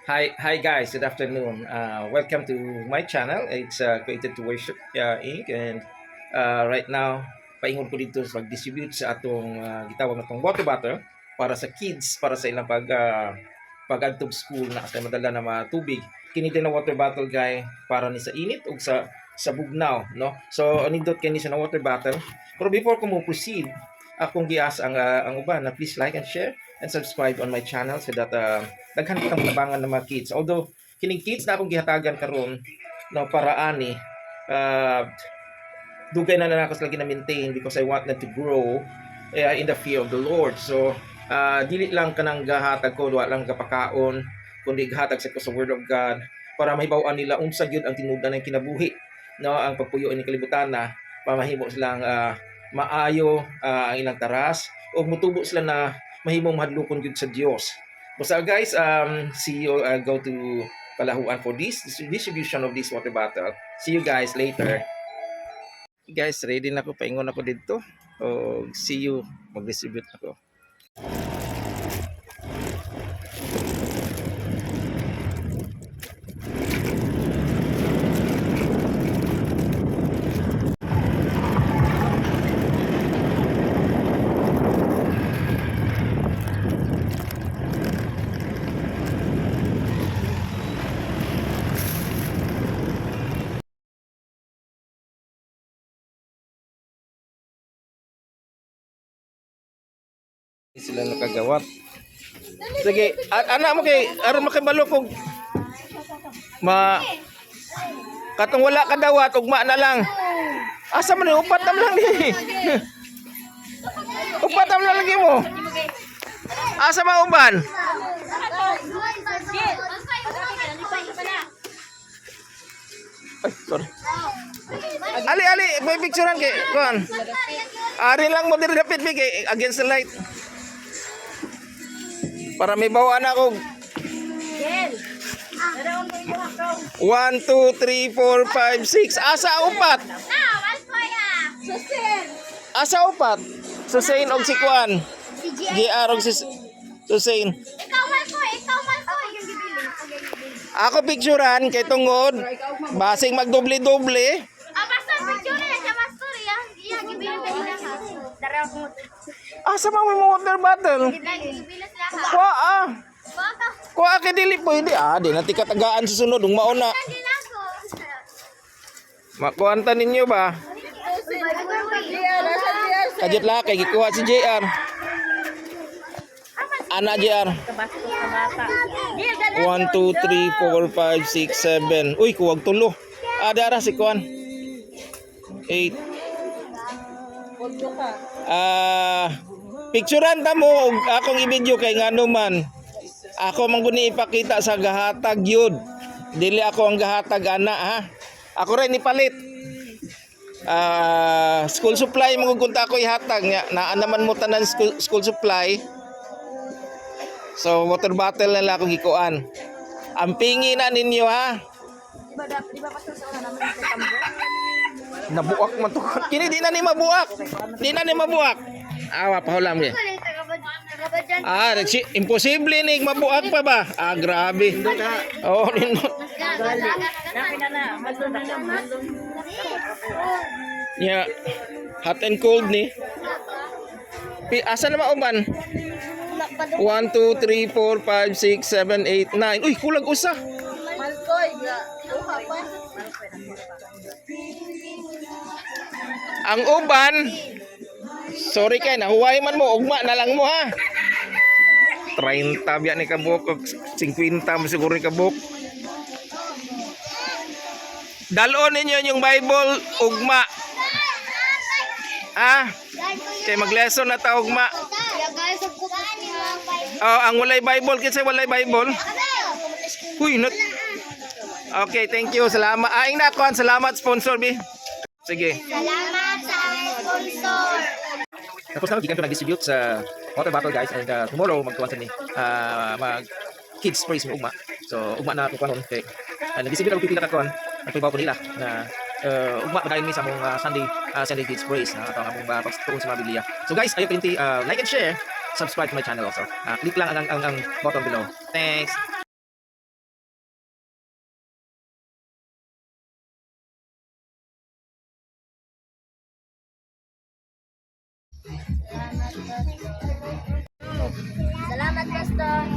Hi guys, good afternoon. Welcome to my channel. It's Created to Worship Inc. And right now, paingon ko dito sa mag-distribute sa atong gitawag natong water bottle para sa kids, para sa ilang pag-adtog school na sa madala na matubig. Kini din na water bottle guy para ni sa init ug sa bugnaw, no? So anindot kini sa water bottle. Pero before ko mo proceed, akong gias ang uban na please like and share and subscribe on my channel so that daghan kitang labangan ng mga kids. Although kining kids na akong gihatagan karon no para ani dugay na ako sila gina-maintain because I want them to grow in the fear of the Lord. So dili lang kanang gahatag ko wala lang kapakaon kundi gahatag sa ko sa word of God para mahibaw-an nila unsa gyud ang tinubdan ng kinabuhi, no, ang pagpuyo ini kalibutan na para mahimo silang maayo ang ilang taras o mutubo sila na mahimong mahadlokon gyud sa Dios. Basta guys, see you go to Kalahuan for this distribution of this water bottle. See you guys later. Guys, ready na ako, paingon ako dito. O see you, mag-distribute ako. Sila nakagawat. Sige, anak mo kay aron makibalo kog katong wala ka dawat ugma na lang. Asa man upat tam lang ni. Upat tam lang lagi mo. Asa man uban? Ay, sorry. Ali, may picturean kay kuan. Ari lang mo diri dapit kay against the light. Para may bawaan ako. 1, 2, 3, 4, 5, 6. Asa upat? Asa upat? Susain og si Kuan. GR og si Susain. Ako picturean kay tungod basing magdoble-doble. Asa man mo water bottle? Kuha kay dili pwede. Di na ti katagaan sa sunod ug mauna. Makuanta ninyo ba? Kajet la kay gikuha si JR. Ana JR. 1, 2, 3, 4, 5, 6, 7. Uy, kuwag tulo. Dara si Kuan. 8. Picturean ta mo og akong i-video kay ngano man. Ako man guni ipakita sa gahatag yun. Dili ako ang gahatag ana ha. Ako rin ipalit. School supply magugunta ako ihatag nga naa naman mo tanan school supply. So water bottle na lang akong gikuan. Ang pingi na ninyo ha. Di ba pastor sa una naman sa tambo? Nabuak man to. Kini di na ni mabuak. Di na ni mabuak. Awa pahulam ni. Imposible ni mabuak pa ba? Grabe. Oh, nindot. Yeah. Hot and cold ni. Asa na mauban? 1, 2, 3, 4, 5, 6, 7, 8, 9. Uy, kulang usa. Ang uban, sorry kay nahuway man mo, ugma na lang mo ha. 30 biya ni kabuk, 50 mo siguro ni kabuk. Dalon ninyo yung Bible, ugma. Kay mag-lesson na ta ugma. Ang walay Bible, kasi walay Bible. Huy, not. Okay, thank you. Salamat. Aing na kon, salamat sponsor bi. Sige. Salamat sa sponsor. Tapos na gikan to nag-distribute sa water bottle guys and tomorrow magtuwan sa ni mag kids praise mo ugma. So ugma na ko kanon kay nag-distribute ako pipila ka kon. Nagtubaw ko nila na ugma padayon mi sa mong Sunday kids praise na ato among pagtuon sa Biblia. So guys, ayo kinti like and share, subscribe to my channel also. Click lang ang button below. Thanks. Salamat, Pastor.